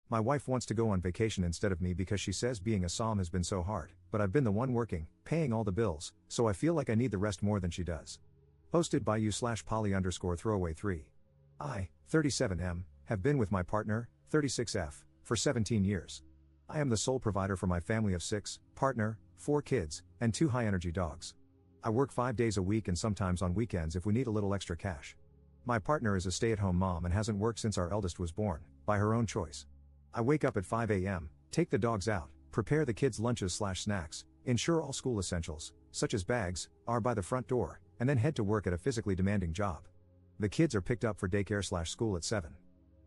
My wife wants to go on vacation instead of me because she says being a SAHM has been so hard, but I've been the one working, paying all the bills, so I feel like I need the rest more than she does. Posted by you/poly_throwaway3. I, 37M, have been with my partner, 36F, for 17 years. I am the sole provider for my family of 6, partner, 4 kids, and 2 high-energy dogs. I work 5 days a week and sometimes on weekends if we need a little extra cash. My partner is a stay-at-home mom and hasn't worked since our eldest was born, by her own choice. I wake up at 5 a.m., take the dogs out, prepare the kids' lunches/snacks, ensure all school essentials, such as bags, are by the front door, and then head to work at a physically demanding job. The kids are picked up for daycare/school at 7.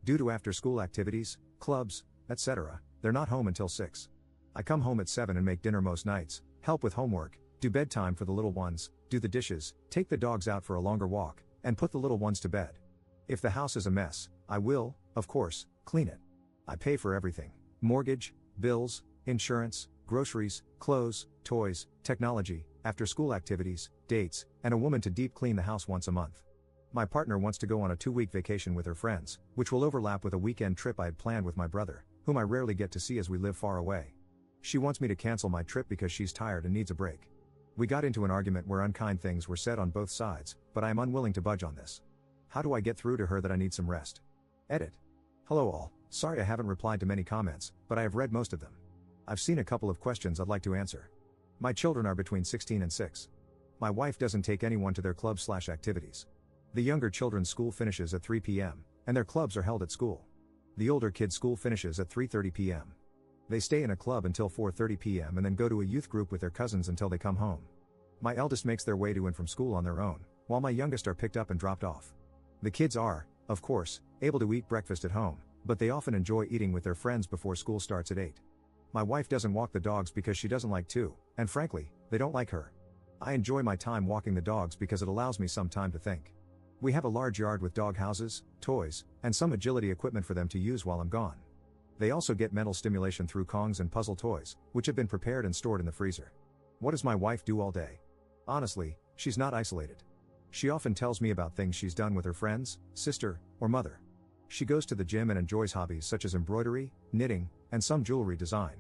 Due to after-school activities, clubs, etc., they're not home until 6. I come home at 7 and make dinner most nights, help with homework, do bedtime for the little ones, do the dishes, take the dogs out for a longer walk, and put the little ones to bed. If the house is a mess, I will, of course, clean it. I pay for everything: mortgage, bills, insurance, groceries, clothes, toys, technology, after-school activities, dates, and a woman to deep clean the house once a month. My partner wants to go on a 2-week vacation with her friends, which will overlap with a weekend trip I had planned with my brother, whom I rarely get to see as we live far away. She wants me to cancel my trip because she's tired and needs a break. We got into an argument where unkind things were said on both sides, but I am unwilling to budge on this. How do I get through to her that I need some rest? Edit. Hello all, sorry I haven't replied to many comments, but I have read most of them. I've seen a couple of questions I'd like to answer. My children are between 16 and 6. My wife doesn't take anyone to their clubs/activities. The younger children's school finishes at 3 p.m., and their clubs are held at school. The older kids' school finishes at 3:30 p.m. They stay in a club until 4:30 p.m. and then go to a youth group with their cousins until they come home. My eldest makes their way to and from school on their own, while my youngest are picked up and dropped off. The kids are, of course, able to eat breakfast at home, but they often enjoy eating with their friends before school starts at 8. My wife doesn't walk the dogs because she doesn't like to, and frankly, they don't like her. I enjoy my time walking the dogs because it allows me some time to think. We have a large yard with dog houses, toys, and some agility equipment for them to use while I'm gone. They also get mental stimulation through Kongs and puzzle toys, which have been prepared and stored in the freezer. What does my wife do all day? Honestly, she's not isolated. She often tells me about things she's done with her friends, sister, or mother. She goes to the gym and enjoys hobbies such as embroidery, knitting, and some jewelry design.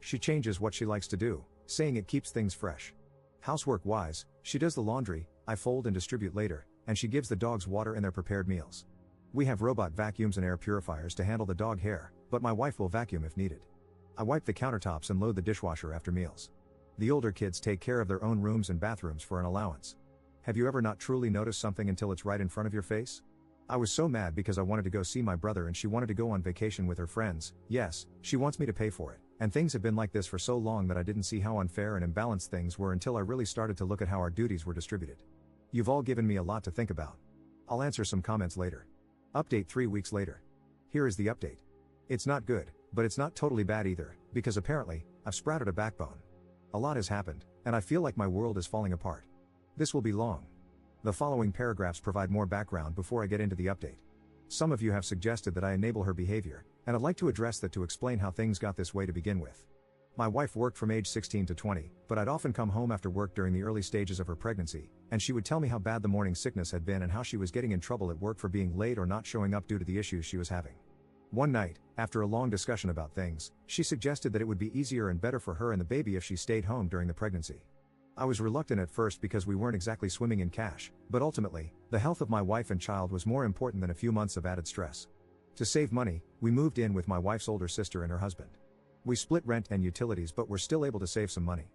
She changes what she likes to do, saying it keeps things fresh. Housework-wise, she does the laundry, I fold and distribute later, and she gives the dogs water and their prepared meals. We have robot vacuums and air purifiers to handle the dog hair, but my wife will vacuum if needed. I wipe the countertops and load the dishwasher after meals. The older kids take care of their own rooms and bathrooms for an allowance. Have you ever not truly noticed something until it's right in front of your face? I was so mad because I wanted to go see my brother and she wanted to go on vacation with her friends. Yes, she wants me to pay for it, and things have been like this for so long that I didn't see how unfair and imbalanced things were until I really started to look at how our duties were distributed. You've all given me a lot to think about. I'll answer some comments later. Update 3 weeks later. Here is the update. It's not good, but it's not totally bad either, because apparently, I've sprouted a backbone. A lot has happened, and I feel like my world is falling apart. This will be long. The following paragraphs provide more background before I get into the update. Some of you have suggested that I enable her behavior, and I'd like to address that to explain how things got this way to begin with. My wife worked from age 16 to 20, but I'd often come home after work during the early stages of her pregnancy, and she would tell me how bad the morning sickness had been and how she was getting in trouble at work for being late or not showing up due to the issues she was having. One night, after a long discussion about things, she suggested that it would be easier and better for her and the baby if she stayed home during the pregnancy. I was reluctant at first because we weren't exactly swimming in cash, but ultimately, the health of my wife and child was more important than a few months of added stress. To save money, we moved in with my wife's older sister and her husband. We split rent and utilities but were still able to save some money.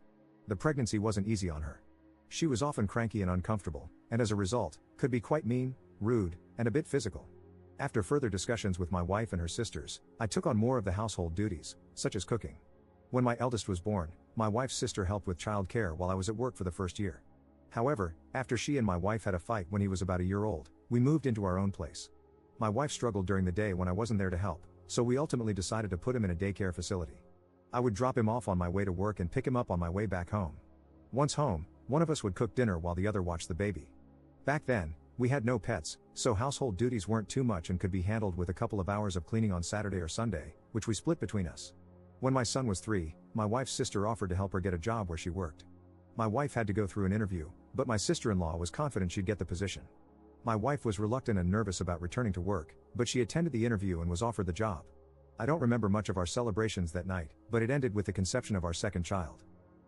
The pregnancy wasn't easy on her. She was often cranky and uncomfortable, and as a result, could be quite mean, rude, and a bit physical. After further discussions with my wife and her sisters, I took on more of the household duties, such as cooking. When my eldest was born, my wife's sister helped with child care while I was at work for the first year. However, after she and my wife had a fight when he was about a year old, we moved into our own place. My wife struggled during the day when I wasn't there to help, so we ultimately decided to put him in a daycare facility. I would drop him off on my way to work and pick him up on my way back home. Once home, one of us would cook dinner while the other watched the baby. Back then, we had no pets, so household duties weren't too much and could be handled with a couple of hours of cleaning on Saturday or Sunday, which we split between us. When my son was 3, my wife's sister offered to help her get a job where she worked. My wife had to go through an interview, but my sister-in-law was confident she'd get the position. My wife was reluctant and nervous about returning to work, but she attended the interview and was offered the job. I don't remember much of our celebrations that night, but it ended with the conception of our second child.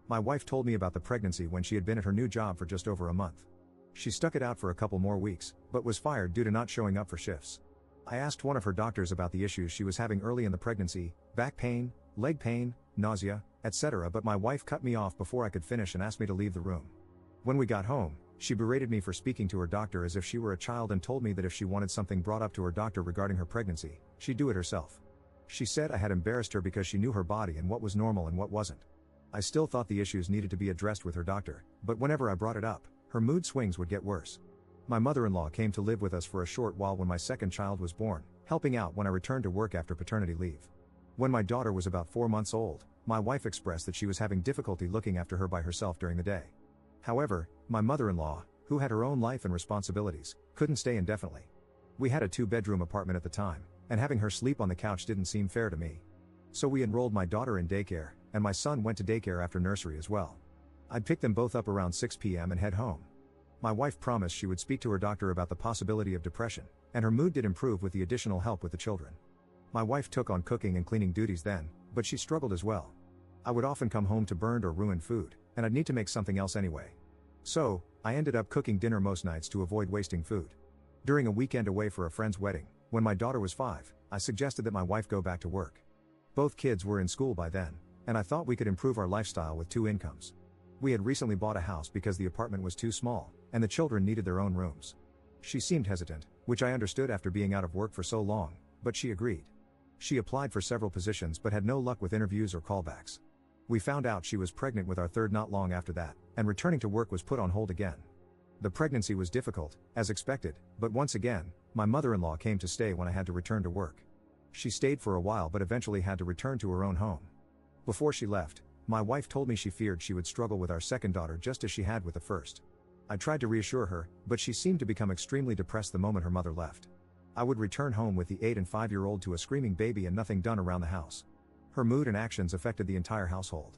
My wife told me about the pregnancy when she had been at her new job for just over a month. She stuck it out for a couple more weeks, but was fired due to not showing up for shifts. I asked one of her doctors about the issues she was having early in the pregnancy, back pain, leg pain, nausea, etc., but my wife cut me off before I could finish and asked me to leave the room. When we got home, she berated me for speaking to her doctor as if she were a child and told me that if she wanted something brought up to her doctor regarding her pregnancy, she'd do it herself. She said I had embarrassed her because she knew her body and what was normal and what wasn't. I still thought the issues needed to be addressed with her doctor, but whenever I brought it up, her mood swings would get worse. My mother-in-law came to live with us for a short while when my second child was born, helping out when I returned to work after paternity leave. When my daughter was about 4 months old, my wife expressed that she was having difficulty looking after her by herself during the day. However, my mother-in-law, who had her own life and responsibilities, couldn't stay indefinitely. We had a 2-bedroom apartment at the time, and having her sleep on the couch didn't seem fair to me. So we enrolled my daughter in daycare, and my son went to daycare after nursery as well. I'd pick them both up around 6 p.m. and head home. My wife promised she would speak to her doctor about the possibility of depression, and her mood did improve with the additional help with the children. My wife took on cooking and cleaning duties then, but she struggled as well. I would often come home to burned or ruined food, and I'd need to make something else anyway. So, I ended up cooking dinner most nights to avoid wasting food. During a weekend away for a friend's wedding, when my daughter was 5, I suggested that my wife go back to work. Both kids were in school by then, and I thought we could improve our lifestyle with 2 incomes. We had recently bought a house because the apartment was too small, and the children needed their own rooms. She seemed hesitant, which I understood after being out of work for so long, but she agreed. She applied for several positions but had no luck with interviews or callbacks. We found out she was pregnant with our third not long after that, and returning to work was put on hold again. The pregnancy was difficult, as expected, but once again, my mother-in-law came to stay when I had to return to work. She stayed for a while but eventually had to return to her own home. Before she left, my wife told me she feared she would struggle with our second daughter just as she had with the first. I tried to reassure her, but she seemed to become extremely depressed the moment her mother left. I would return home with the 8 and 5-year-old to a screaming baby and nothing done around the house. Her mood and actions affected the entire household.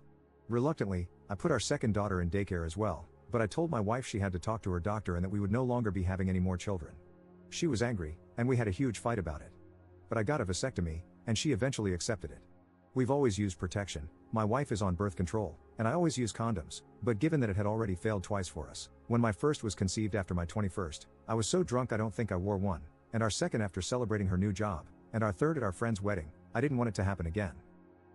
Reluctantly, I put our second daughter in daycare as well, but I told my wife she had to talk to her doctor and that we would no longer be having any more children. She was angry, and we had a huge fight about it. But I got a vasectomy, and she eventually accepted it. We've always used protection. My wife is on birth control, and I always use condoms, but given that it had already failed twice for us, when my first was conceived after my 21st, I was so drunk I don't think I wore one, and our second after celebrating her new job, and our third at our friend's wedding, I didn't want it to happen again.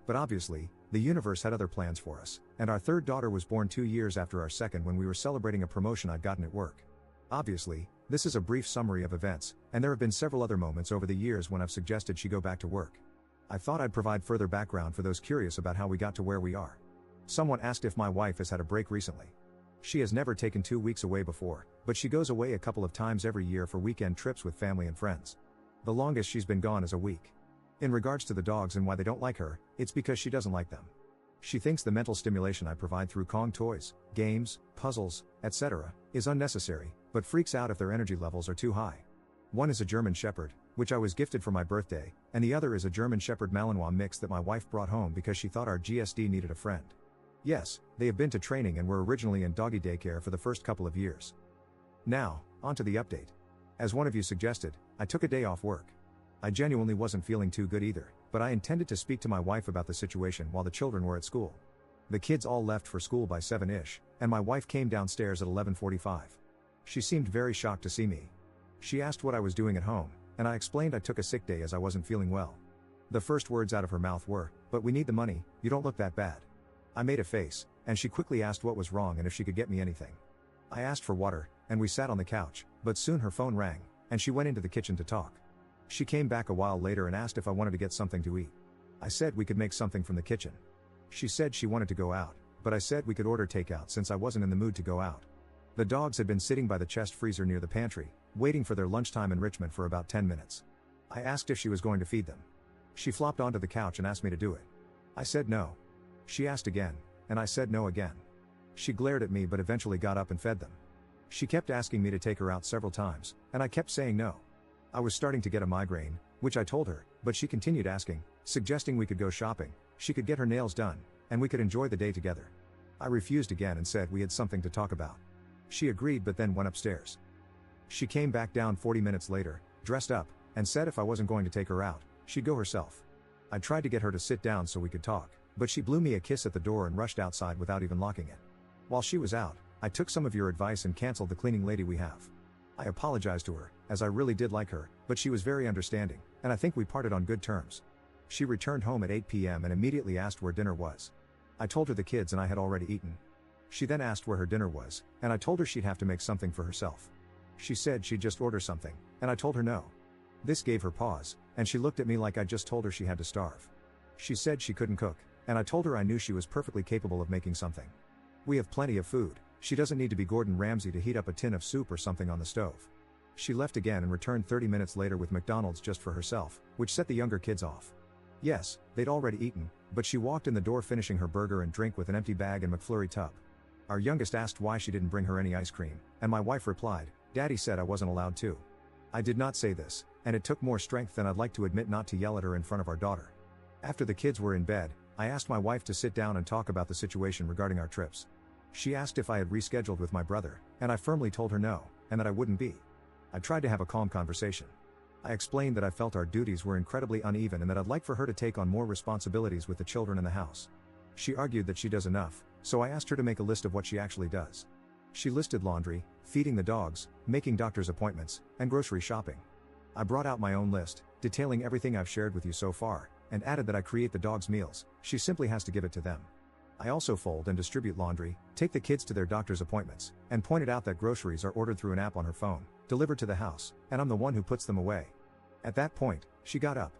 But obviously, the universe had other plans for us, and our third daughter was born 2 years after our second when we were celebrating a promotion I'd gotten at work. Obviously, this is a brief summary of events, and there have been several other moments over the years when I've suggested she go back to work. I thought I'd provide further background for those curious about how we got to where we are. Someone asked if my wife has had a break recently. She has never taken 2 weeks away before, but she goes away a couple of times every year for weekend trips with family and friends. The longest she's been gone is a week. In regards to the dogs and why they don't like her, it's because she doesn't like them. She thinks the mental stimulation I provide through Kong toys, games, puzzles, etc., is unnecessary, but freaks out if their energy levels are too high. One is a German Shepherd, which I was gifted for my birthday, and the other is a German Shepherd Malinois mix that my wife brought home because she thought our GSD needed a friend. Yes, they have been to training and were originally in doggy daycare for the first couple of years. Now, on to the update. As one of you suggested, I took a day off work. I genuinely wasn't feeling too good either, but I intended to speak to my wife about the situation while the children were at school. The kids all left for school by 7-ish, and my wife came downstairs at 11:45. She seemed very shocked to see me. She asked what I was doing at home, and I explained I took a sick day as I wasn't feeling well. The first words out of her mouth were, "But we need the money, you don't look that bad." I made a face, and she quickly asked what was wrong and if she could get me anything. I asked for water, and we sat on the couch, but soon her phone rang, and she went into the kitchen to talk. She came back a while later and asked if I wanted to get something to eat. I said we could make something from the kitchen. She said she wanted to go out, but I said we could order takeout since I wasn't in the mood to go out. The dogs had been sitting by the chest freezer near the pantry, waiting for their lunchtime enrichment for about 10 minutes. I asked if she was going to feed them. She flopped onto the couch and asked me to do it. I said no. She asked again, and I said no again. She glared at me but eventually got up and fed them. She kept asking me to take her out several times, and I kept saying no. I was starting to get a migraine, which I told her, but she continued asking, suggesting we could go shopping, she could get her nails done, and we could enjoy the day together. I refused again and said we had something to talk about. She agreed but then went upstairs. She came back down 40 minutes later, dressed up, and said if I wasn't going to take her out, she'd go herself. I tried to get her to sit down so we could talk, but she blew me a kiss at the door and rushed outside without even locking it. While she was out, I took some of your advice and canceled the cleaning lady we have. I apologized to her, as I really did like her, but she was very understanding, and I think we parted on good terms. She returned home at 8 p.m. and immediately asked where dinner was. I told her the kids and I had already eaten. She then asked where her dinner was, and I told her she'd have to make something for herself. She said she'd just order something, and I told her no. This gave her pause, and she looked at me like I just told her she had to starve. She said she couldn't cook, and I told her I knew she was perfectly capable of making something. We have plenty of food, she doesn't need to be Gordon Ramsay to heat up a tin of soup or something on the stove. She left again and returned 30 minutes later with McDonald's just for herself, which set the younger kids off. Yes, they'd already eaten, but she walked in the door finishing her burger and drink with an empty bag and McFlurry tub. Our youngest asked why she didn't bring her any ice cream, and my wife replied, "Daddy said I wasn't allowed to." I did not say this, and it took more strength than I'd like to admit not to yell at her in front of our daughter. After the kids were in bed, I asked my wife to sit down and talk about the situation regarding our trips. She asked if I had rescheduled with my brother, and I firmly told her no, and that I wouldn't be. I tried to have a calm conversation. I explained that I felt our duties were incredibly uneven and that I'd like for her to take on more responsibilities with the children in the house. She argued that she does enough, so I asked her to make a list of what she actually does. She listed laundry, feeding the dogs, making doctor's appointments, and grocery shopping. I brought out my own list, detailing everything I've shared with you so far, and added that I create the dogs' meals, she simply has to give it to them. I also fold and distribute laundry, take the kids to their doctor's appointments, and pointed out that groceries are ordered through an app on her phone, delivered to the house, and I'm the one who puts them away. At that point, she got up.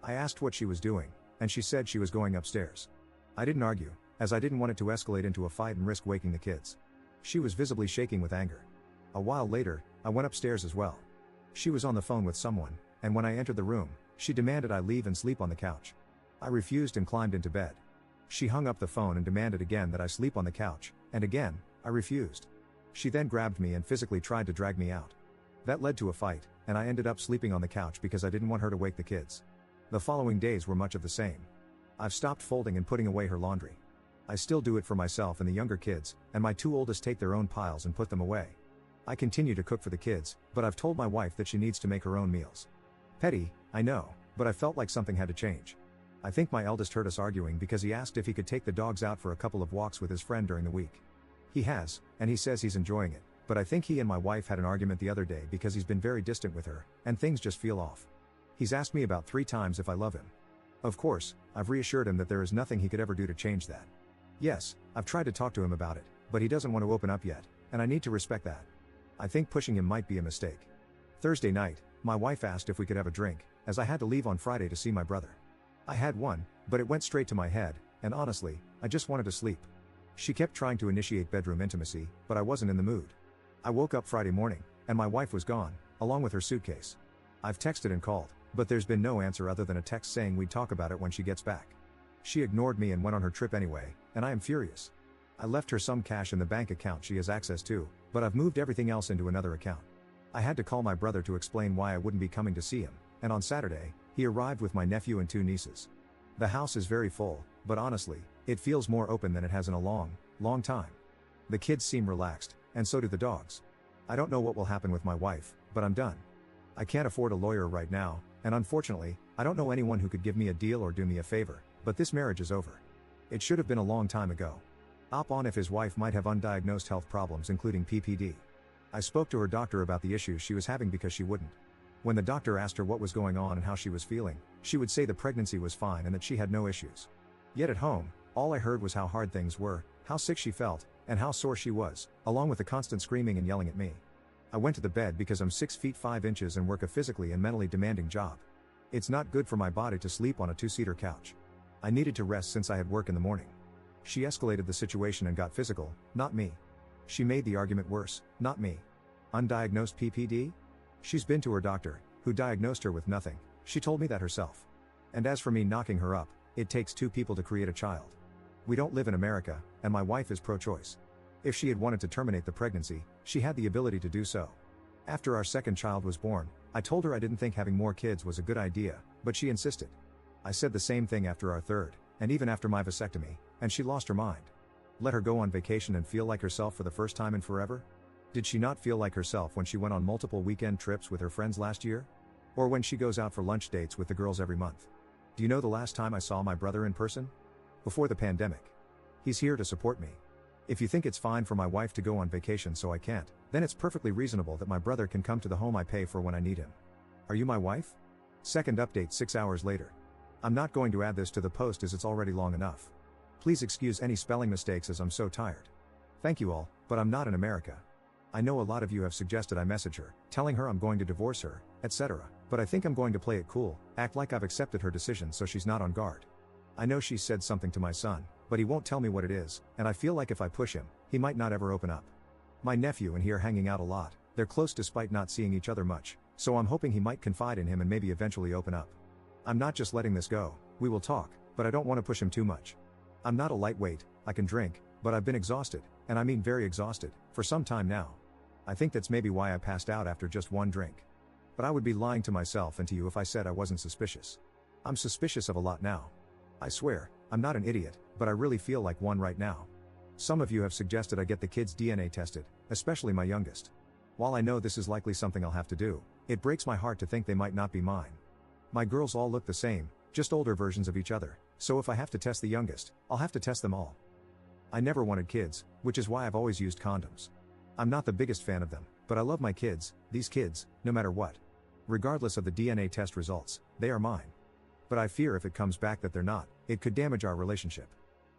I asked what she was doing, and she said she was going upstairs. I didn't argue, as I didn't want it to escalate into a fight and risk waking the kids. She was visibly shaking with anger. A while later, I went upstairs as well. She was on the phone with someone, and when I entered the room, she demanded I leave and sleep on the couch. I refused and climbed into bed. She hung up the phone and demanded again that I sleep on the couch, and again, I refused. She then grabbed me and physically tried to drag me out. That led to a fight, and I ended up sleeping on the couch because I didn't want her to wake the kids. The following days were much of the same. I've stopped folding and putting away her laundry. I still do it for myself and the younger kids, and my two oldest take their own piles and put them away. I continue to cook for the kids, but I've told my wife that she needs to make her own meals. Petty, I know, but I felt like something had to change. I think my eldest heard us arguing because he asked if he could take the dogs out for a couple of walks with his friend during the week. He has, and he says he's enjoying it, but I think he and my wife had an argument the other day because he's been very distant with her, and things just feel off. He's asked me about 3 times if I love him. Of course, I've reassured him that there is nothing he could ever do to change that. Yes, I've tried to talk to him about it, but he doesn't want to open up yet, and I need to respect that. I think pushing him might be a mistake. Thursday night, my wife asked if we could have a drink, as I had to leave on Friday to see my brother. I had one, but it went straight to my head, and honestly, I just wanted to sleep. She kept trying to initiate bedroom intimacy, but I wasn't in the mood. I woke up Friday morning, and my wife was gone, along with her suitcase. I've texted and called, but there's been no answer other than a text saying we'd talk about it when she gets back. She ignored me and went on her trip anyway, and I am furious. I left her some cash in the bank account she has access to, but I've moved everything else into another account. I had to call my brother to explain why I wouldn't be coming to see him, and on Saturday, he arrived with my nephew and 2 nieces. The house is very full, but honestly, it feels more open than it has in a long time. The kids seem relaxed, and so do the dogs. I don't know what will happen with my wife, but I'm done. I can't afford a lawyer right now, and unfortunately, I don't know anyone who could give me a deal or do me a favor, but this marriage is over. It should have been a long time ago. Op on if his wife might have undiagnosed health problems including PPD. I spoke to her doctor about the issues she was having because she wouldn't. When the doctor asked her what was going on and how she was feeling, she would say the pregnancy was fine and that she had no issues. Yet at home, all I heard was how hard things were, how sick she felt, and how sore she was, along with the constant screaming and yelling at me. I went to the bed because I'm 6 feet 5 inches and work a physically and mentally demanding job. It's not good for my body to sleep on a 2-seater couch. I needed to rest since I had work in the morning. She escalated the situation and got physical, not me. She made the argument worse, not me. Undiagnosed PPD? She's been to her doctor, who diagnosed her with nothing. She told me that herself. And as for me knocking her up, it takes 2 people to create a child. We don't live in America, and my wife is pro-choice. If she had wanted to terminate the pregnancy, she had the ability to do so. After our second child was born, I told her I didn't think having more kids was a good idea, but she insisted. I said the same thing after our third, and even after my vasectomy, and she lost her mind. Let her go on vacation and feel like herself for the first time in forever? Did she not feel like herself when she went on multiple weekend trips with her friends last year? Or when she goes out for lunch dates with the girls every month? Do you know the last time I saw my brother in person? Before the pandemic. He's here to support me. If you think it's fine for my wife to go on vacation so I can't, then it's perfectly reasonable that my brother can come to the home I pay for when I need him. Are you my wife? Second update 6 hours later. I'm not going to add this to the post as it's already long enough. Please excuse any spelling mistakes as I'm so tired. Thank you all, but I'm not in America. I know a lot of you have suggested I message her, telling her I'm going to divorce her, etc. But I think I'm going to play it cool, act like I've accepted her decision so she's not on guard. I know she said something to my son, but he won't tell me what it is, and I feel like if I push him, he might not ever open up. My nephew and he are hanging out a lot, they're close despite not seeing each other much, so I'm hoping he might confide in him and maybe eventually open up. I'm not just letting this go, we will talk, but I don't want to push him too much. I'm not a lightweight, I can drink, but I've been exhausted, and I mean very exhausted, for some time now. I think that's maybe why I passed out after just one drink. But I would be lying to myself and to you if I said I wasn't suspicious. I'm suspicious of a lot now. I swear, I'm not an idiot, but I really feel like one right now. Some of you have suggested I get the kids' DNA tested, especially my youngest. While I know this is likely something I'll have to do, it breaks my heart to think they might not be mine. My girls all look the same, just older versions of each other, so if I have to test the youngest, I'll have to test them all. I never wanted kids, which is why I've always used condoms. I'm not the biggest fan of them, but I love my kids, these kids, no matter what. Regardless of the DNA test results, they are mine. But I fear if it comes back that they're not, it could damage our relationship.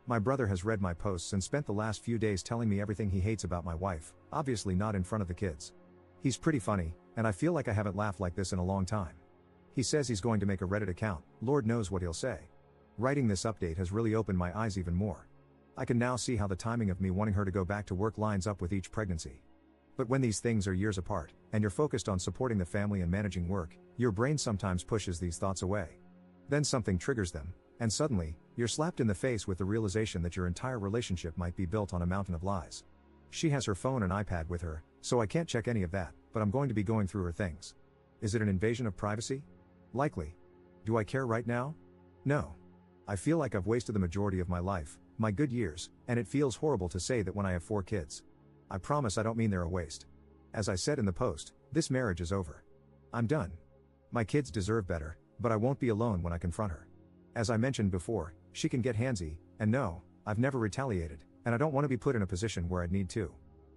My brother has read my posts and spent the last few days telling me everything he hates about my wife, obviously not in front of the kids. He's pretty funny, and I feel like I haven't laughed like this in a long time. He says he's going to make a Reddit account, Lord knows what he'll say. Writing this update has really opened my eyes even more. I can now see how the timing of me wanting her to go back to work lines up with each pregnancy. But when these things are years apart, and you're focused on supporting the family and managing work, your brain sometimes pushes these thoughts away. Then something triggers them, and suddenly, you're slapped in the face with the realization that your entire relationship might be built on a mountain of lies. She has her phone and iPad with her, so I can't check any of that, but I'm going to be going through her things. Is it an invasion of privacy? Likely. Do I care right now? No. I feel like I've wasted the majority of my life, my good years, and it feels horrible to say that when I have 4 kids. I promise I don't mean they're a waste. As I said in the post, this marriage is over. I'm done. My kids deserve better, but I won't be alone when I confront her. As I mentioned before, she can get handsy, and no, I've never retaliated, and I don't want to be put in a position where I'd need to.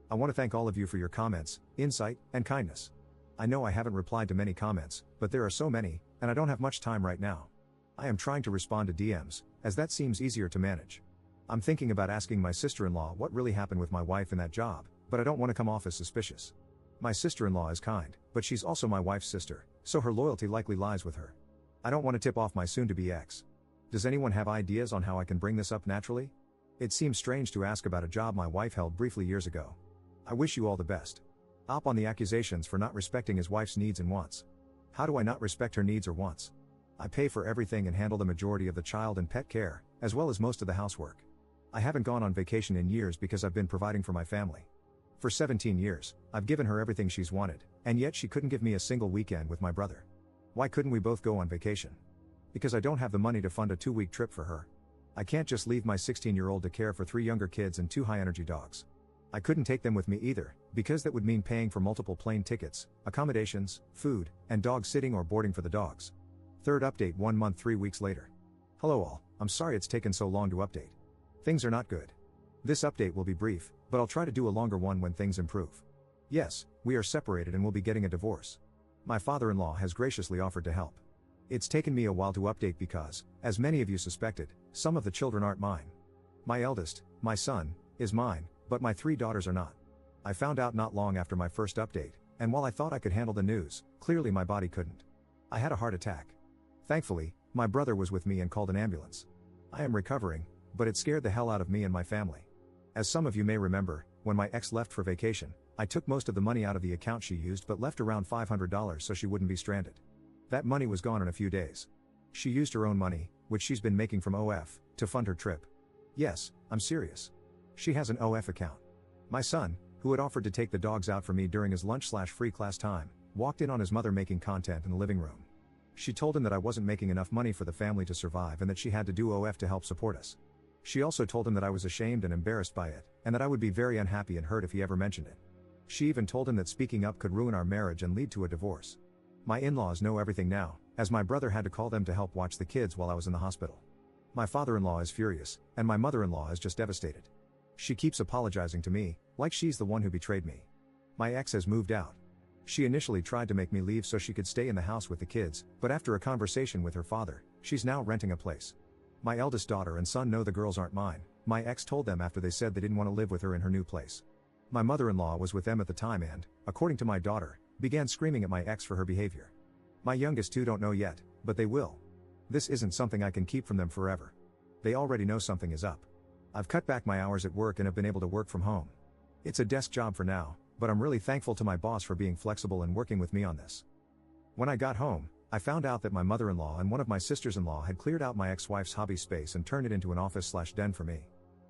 I want to thank all of you for your comments, insight, and kindness. I know I haven't replied to many comments, but there are so many, and I don't have much time right now. I am trying to respond to DMs, as that seems easier to manage. I'm thinking about asking my sister-in-law what really happened with my wife in that job, but I don't want to come off as suspicious. My sister-in-law is kind, but she's also my wife's sister, so her loyalty likely lies with her. I don't want to tip off my soon-to-be ex. Does anyone have ideas on how I can bring this up naturally? It seems strange to ask about a job my wife held briefly years ago. I wish you all the best. Op on the accusations for not respecting his wife's needs and wants. How do I not respect her needs or wants? I pay for everything and handle the majority of the child and pet care, as well as most of the housework. I haven't gone on vacation in years because I've been providing for my family. For 17 years, I've given her everything she's wanted, and yet she couldn't give me a single weekend with my brother. Why couldn't we both go on vacation? Because I don't have the money to fund a 2-week trip for her. I can't just leave my 16-year-old to care for 3 younger kids and 2 high-energy dogs. I couldn't take them with me either, because that would mean paying for multiple plane tickets, accommodations, food, and dog sitting or boarding for the dogs. Third update 1 month 3 weeks later. Hello all, I'm sorry it's taken so long to update. Things are not good. This update will be brief, but I'll try to do a longer one when things improve. Yes, we are separated and will be getting a divorce. My father-in-law has graciously offered to help. It's taken me a while to update because, as many of you suspected, some of the children aren't mine. My eldest, my son, is mine, but my 3 daughters are not. I found out not long after my first update, and while I thought I could handle the news, clearly my body couldn't. I had a heart attack. Thankfully, my brother was with me and called an ambulance. I am recovering, but it scared the hell out of me and my family. As some of you may remember, when my ex left for vacation, I took most of the money out of the account she used but left around $500 so she wouldn't be stranded. That money was gone in a few days. She used her own money, which she's been making from OF, to fund her trip. Yes, I'm serious. She has an OF account. My son, who had offered to take the dogs out for me during his lunch/free class time, walked in on his mother making content in the living room. She told him that I wasn't making enough money for the family to survive and that she had to do OF to help support us. She also told him that I was ashamed and embarrassed by it, and that I would be very unhappy and hurt if he ever mentioned it. She even told him that speaking up could ruin our marriage and lead to a divorce. My in-laws know everything now, as my brother had to call them to help watch the kids while I was in the hospital. My father-in-law is furious, and my mother-in-law is just devastated. She keeps apologizing to me, like she's the one who betrayed me. My ex has moved out. She initially tried to make me leave so she could stay in the house with the kids, but after a conversation with her father, she's now renting a place. My eldest daughter and son know the girls aren't mine. My ex told them after they said they didn't want to live with her in her new place. My mother-in-law was with them at the time and, according to my daughter, began screaming at my ex for her behavior. My youngest two don't know yet, but they will. This isn't something I can keep from them forever. They already know something is up. I've cut back my hours at work and have been able to work from home. It's a desk job for now, but I'm really thankful to my boss for being flexible and working with me on this. When I got home, I found out that my mother-in-law and one of my sisters-in-law had cleared out my ex-wife's hobby space and turned it into an office/den for me.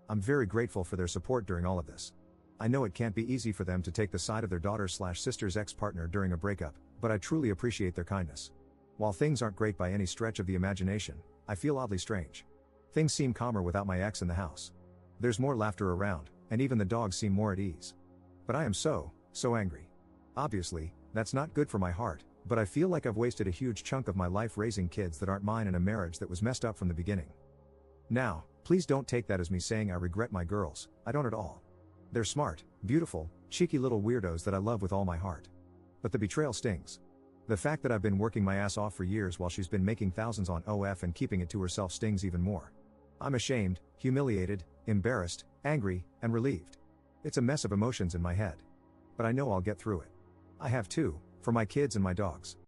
I'm very grateful for their support during all of this. I know it can't be easy for them to take the side of their daughter/sister's ex-partner during a breakup, but I truly appreciate their kindness. While things aren't great by any stretch of the imagination, I feel oddly strange. Things seem calmer without my ex in the house. There's more laughter around, and even the dogs seem more at ease. But I am so angry. Obviously, that's not good for my heart, but I feel like I've wasted a huge chunk of my life raising kids that aren't mine in a marriage that was messed up from the beginning. Now, please don't take that as me saying I regret my girls. I don't at all. They're smart, beautiful, cheeky little weirdos that I love with all my heart. But the betrayal stings. The fact that I've been working my ass off for years while she's been making thousands on OF and keeping it to herself stings even more. I'm ashamed, humiliated, embarrassed, angry, and relieved. It's a mess of emotions in my head. But I know I'll get through it. I have to, for my kids and my dogs.